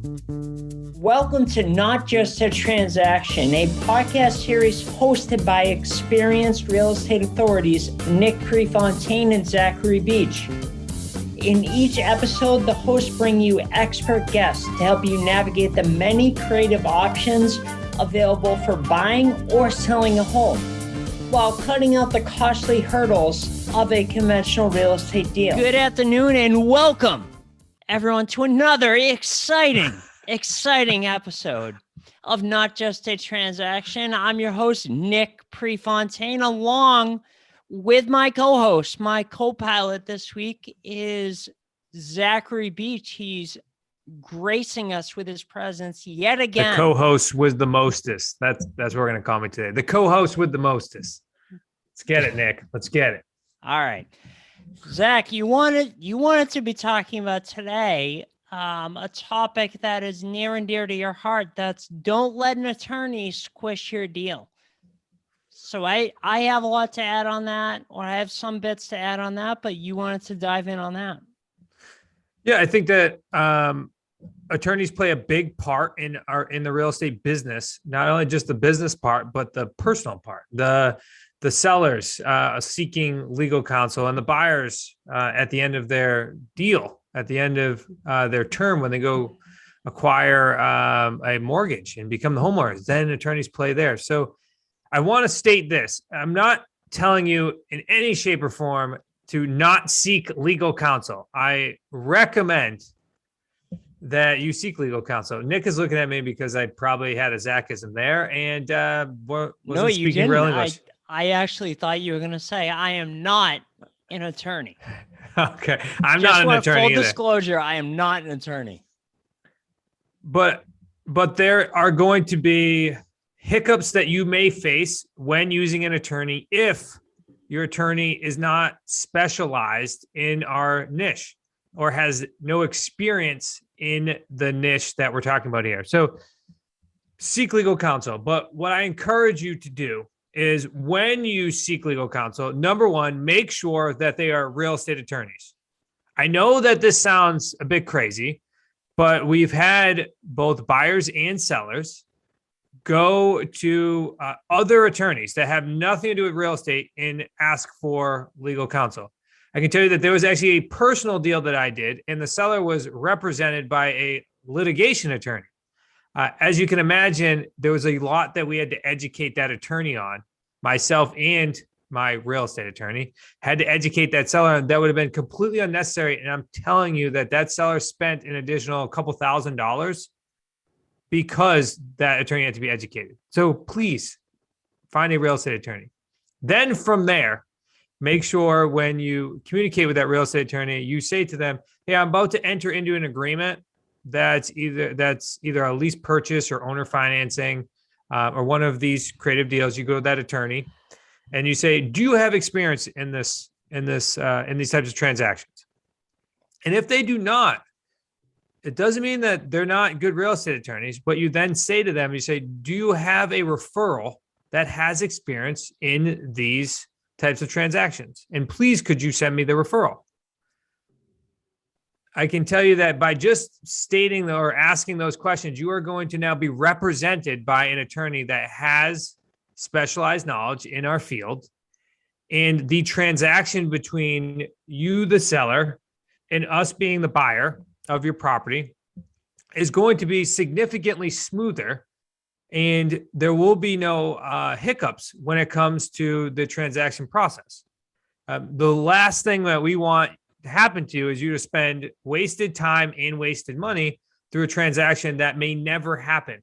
Welcome to Not Just a Transaction, a podcast series hosted by experienced real estate authorities Nick Prefontaine and Zachary Beach. In each episode, the hosts bring you expert guests to help you navigate the many creative options available for buying or selling a home, while cutting out the costly hurdles of a conventional real estate deal. Good afternoon and welcome, everyone, to another exciting episode of Not Just a Transaction. I'm your host, Nick Prefontaine, along with my co-host. My co-pilot this week is Zachary Beach. He's gracing us with his presence yet again. The co-host with the mostest. That's what we're going to call me today. The co-host with the mostest. Let's get it, Nick. Let's get it. All right. Zach, you wanted to be talking about today a topic that is near and dear to your heart. That's don't let an attorney squish your deal. So I have a lot to add on that, or I have some bits to add on that, but you wanted to dive in on that. Yeah, I think that attorneys play a big part in the real estate business, not only just the business part, but the personal part. The sellers seeking legal counsel and the buyers at the end of their deal, at the end of their term when they go acquire a mortgage and become the homeowners, then attorneys play there. So I want to state this. I'm not telling you in any shape or form to not seek legal counsel. I recommend that you seek legal counsel. Nick is looking at me because I probably had a Zachism there and no, you didn't. Real English. I actually thought you were going to say I am not an attorney. Okay, I'm not an attorney. Full disclosure, I am not an attorney. But there are going to be hiccups that you may face when using an attorney if your attorney is not specialized in our niche or has no experience in the niche that we're talking about here. So seek legal counsel. But what I encourage you to do is when you seek legal counsel, number one, make sure that they are real estate attorneys. I know that this sounds a bit crazy, but we've had both buyers and sellers go to other attorneys that have nothing to do with real estate and ask for legal counsel. I can tell you that there was actually a personal deal that I did, and the seller was represented by a litigation attorney. As you can imagine, there was a lot that we had to educate that attorney on. Myself and my real estate attorney had to educate that seller, and that would have been completely unnecessary. And I'm telling you that seller spent an additional couple $1,000 because that attorney had to be educated. So please find a real estate attorney. Then from there, make sure when you communicate with that real estate attorney, you say to them, hey, I'm about to enter into an agreement that's either a lease purchase or owner financing or one of these creative deals. You go to that attorney and you say, do you have experience in these types of transactions? And if they do not, it doesn't mean that they're not good real estate attorneys, but you then say to them, you say, do you have a referral that has experience in these types of transactions? And please, could you send me the referral? I can tell you that by just stating or asking those questions, you are going to now be represented by an attorney that has specialized knowledge in our field. And the transaction between you, the seller, and us being the buyer of your property is going to be significantly smoother, and there will be no hiccups when it comes to the transaction process. The last thing that we want to happen to you is you to spend wasted time and wasted money through a transaction that may never happen.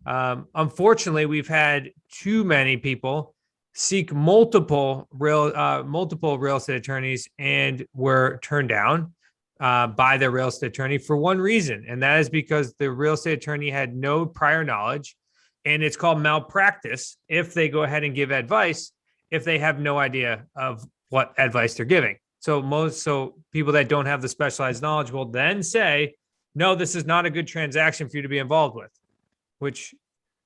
Unfortunately, we've had too many people seek multiple real estate attorneys and were turned down by their real estate attorney for one reason, and that is because the real estate attorney had no prior knowledge, and it's called malpractice if they go ahead and give advice if they have no idea of what advice they're giving. So people that don't have the specialized knowledge will then say, no, this is not a good transaction for you to be involved with, which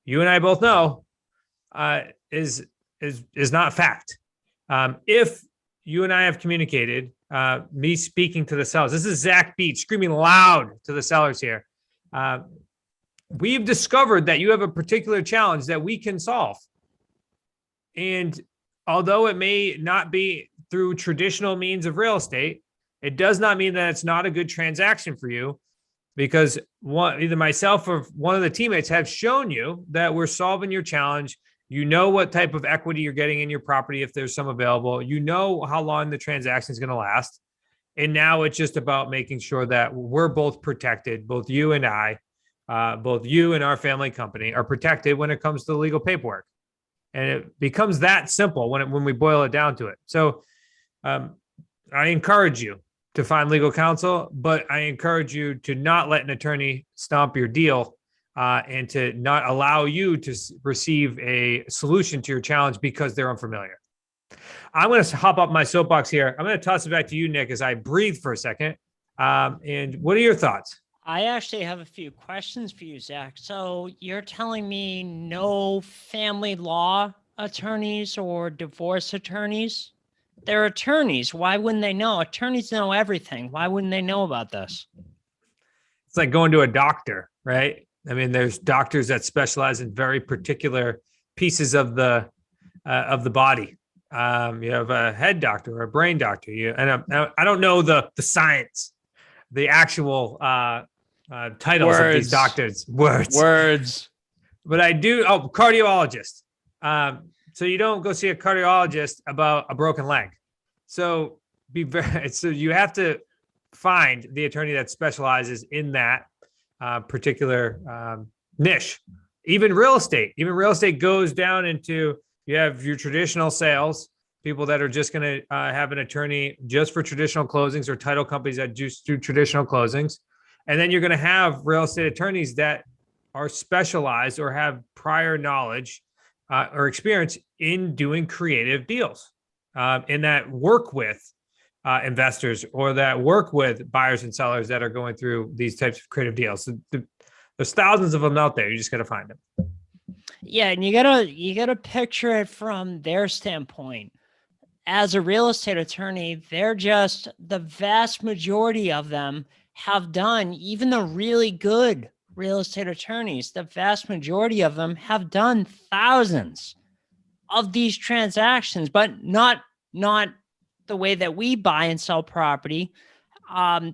you and I both know is not fact. If you and I have communicated, me speaking to the sellers, this is Zach Beach screaming loud to the sellers here. we've discovered that you have a particular challenge that we can solve. And although it may not be through traditional means of real estate, it does not mean that it's not a good transaction for you, because either myself or one of the teammates have shown you that we're solving your challenge. You know what type of equity you're getting in your property if there's some available. You know how long the transaction is going to last. And now it's just about making sure that we're both protected, both you and I, both you and our family company are protected when it comes to the legal paperwork. And it becomes that simple when we boil it down to it. So I encourage you to find legal counsel, but I encourage you to not let an attorney stomp your deal and to not allow you to receive a solution to your challenge because they're unfamiliar. I'm going to hop up my soapbox here. I'm going to toss it back to you, Nick, as I breathe for a second. And what are your thoughts? I actually have a few questions for you, Zach. So you're telling me no family law attorneys or divorce attorneys? They're attorneys. Why wouldn't they know? Attorneys know everything. Why wouldn't they know about this? It's like going to a doctor, right? I mean, there's doctors that specialize in very particular pieces of the body. You have a head doctor or a brain doctor. I don't know the science, the actual titles of these doctors. Words. But I do. Oh, cardiologist. So you don't go see a cardiologist about a broken leg. So so you have to find the attorney that specializes in that particular niche. Even real estate goes down into, you have your traditional sales, people that are just going to have an attorney just for traditional closings, or title companies that just do traditional closings. And then you're going to have real estate attorneys that are specialized or have prior knowledge or experience in doing creative deals, and that work with investors or that work with buyers and sellers that are going through these types of creative deals. So there's thousands of them out there. You just got to find them. Yeah, and you gotta picture it from their standpoint. As a real estate attorney, the vast majority of them have done, even the really good real estate attorneys, the vast majority of them have done thousands of these transactions, but not the way that we buy and sell property. I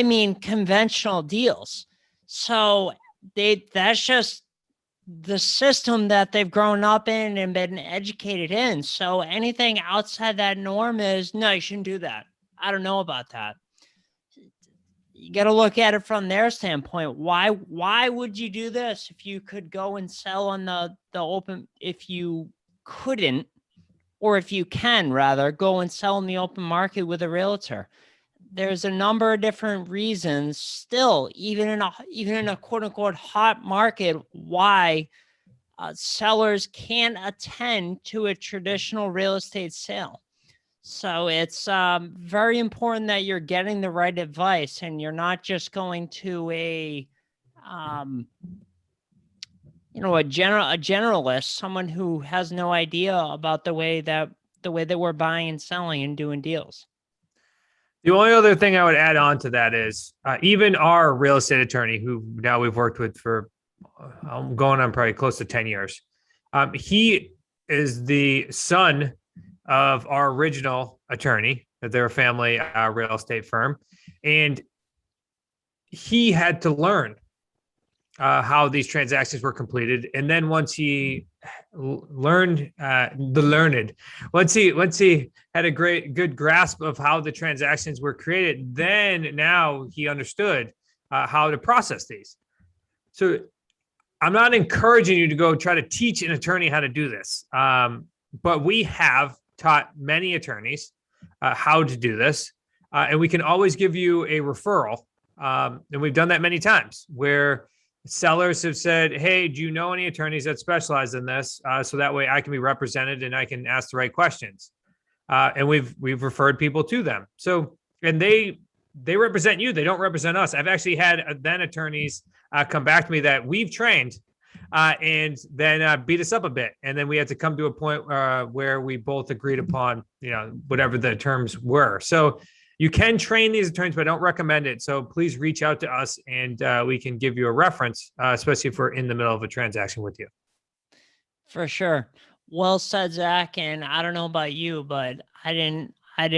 mean, conventional deals. So that's just the system that they've grown up in and been educated in. So anything outside that norm is, no, you shouldn't do that. I don't know about that. You got to look at it from their standpoint. Why would you do this if you could go and sell on the open, if you couldn't, or if you can rather go and sell in the open market with a realtor? There's a number of different reasons still, even in a quote unquote hot market, why sellers can't attend to a traditional real estate sale. So it's very important that you're getting the right advice and you're not just going to a generalist, someone who has no idea about the way that we're buying and selling and doing deals. The only other thing I would add on to that is even our real estate attorney, who now we've worked with for going on probably close to 10 years. He is the son of our original attorney, that they're a family real estate firm. And he had to learn how these transactions were completed. And then once he learned once he had a good grasp of how the transactions were created, then now he understood how to process these. So I'm not encouraging you to go try to teach an attorney how to do this. But we have taught many attorneys how to do this. And we can always give you a referral. And we've done that many times where sellers have said, hey, do you know any attorneys that specialize in this? So that way I can be represented and I can ask the right questions. And we've referred people to them. So, and they represent you. They don't represent us. I've actually had then attorneys come back to me that we've trained and then beat us up a bit. And then we had to come to a point where we both agreed upon, whatever the terms were. So You can train these attorneys, but I don't recommend it. So please reach out to us and we can give you a reference, especially if we're in the middle of a transaction with you. For sure. Well said, Zach. And I don't know about you, but I didn't get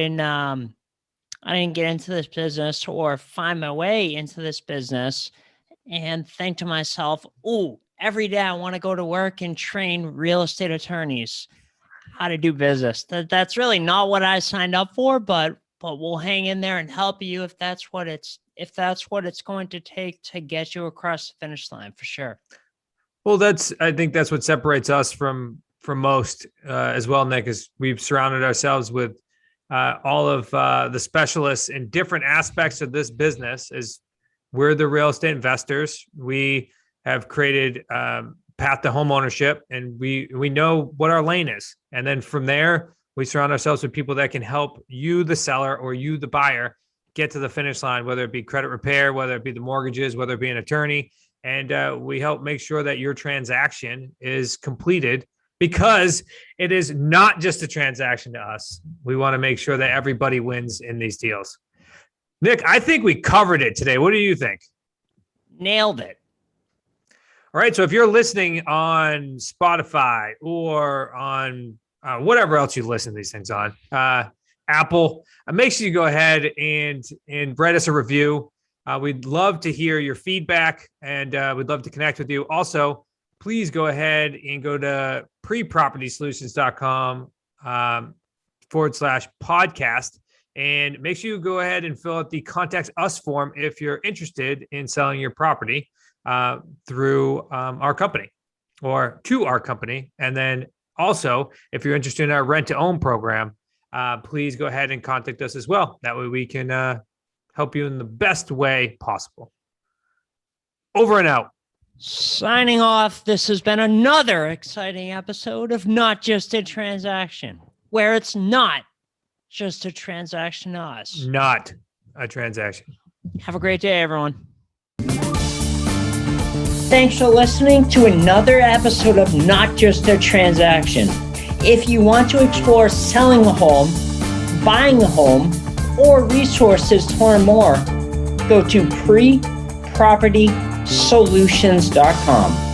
into this business or find my way into this business and think to myself, "Ooh, every day I want to go to work and train real estate attorneys how to do business." That's really not what I signed up for, but we'll hang in there and help you if that's what it's going to take to get you across the finish line, for sure. Well, I think that's what separates us from most as well, Nick, is we've surrounded ourselves with all of the specialists in different aspects of this business. As we're the real estate investors, we have created path to home ownership, and we know what our lane is. And then from there, we surround ourselves with people that can help you, the seller, or you, the buyer, get to the finish line, whether it be credit repair, whether it be the mortgages, whether it be an attorney. And we help make sure that your transaction is completed, because it is not just a transaction to us. We want to make sure that everybody wins in these deals. Nick, I think we covered it today. What do you think? Nailed it. All right. So if you're listening on Spotify or on whatever else you listen to these things on, Apple, make sure you go ahead and write us a review. We'd love to hear your feedback, and we'd love to connect with you. Also, please go ahead and go to prepropertysolutions.com /podcast. And make sure you go ahead and fill out the contact us form if you're interested in selling your property through our company or to our company. And then also, if you're interested in our rent to own program, please go ahead and contact us as well. That way we can help you in the best way possible. Over and out. Signing off. This has been another exciting episode of Not Just a Transaction, where it's not just a transaction to us. Not a transaction. Have a great day, everyone. Thanks for listening to another episode of Not Just a Transaction. If you want to explore selling a home, buying a home, or resources to learn more, go to prepropertysolutions.com.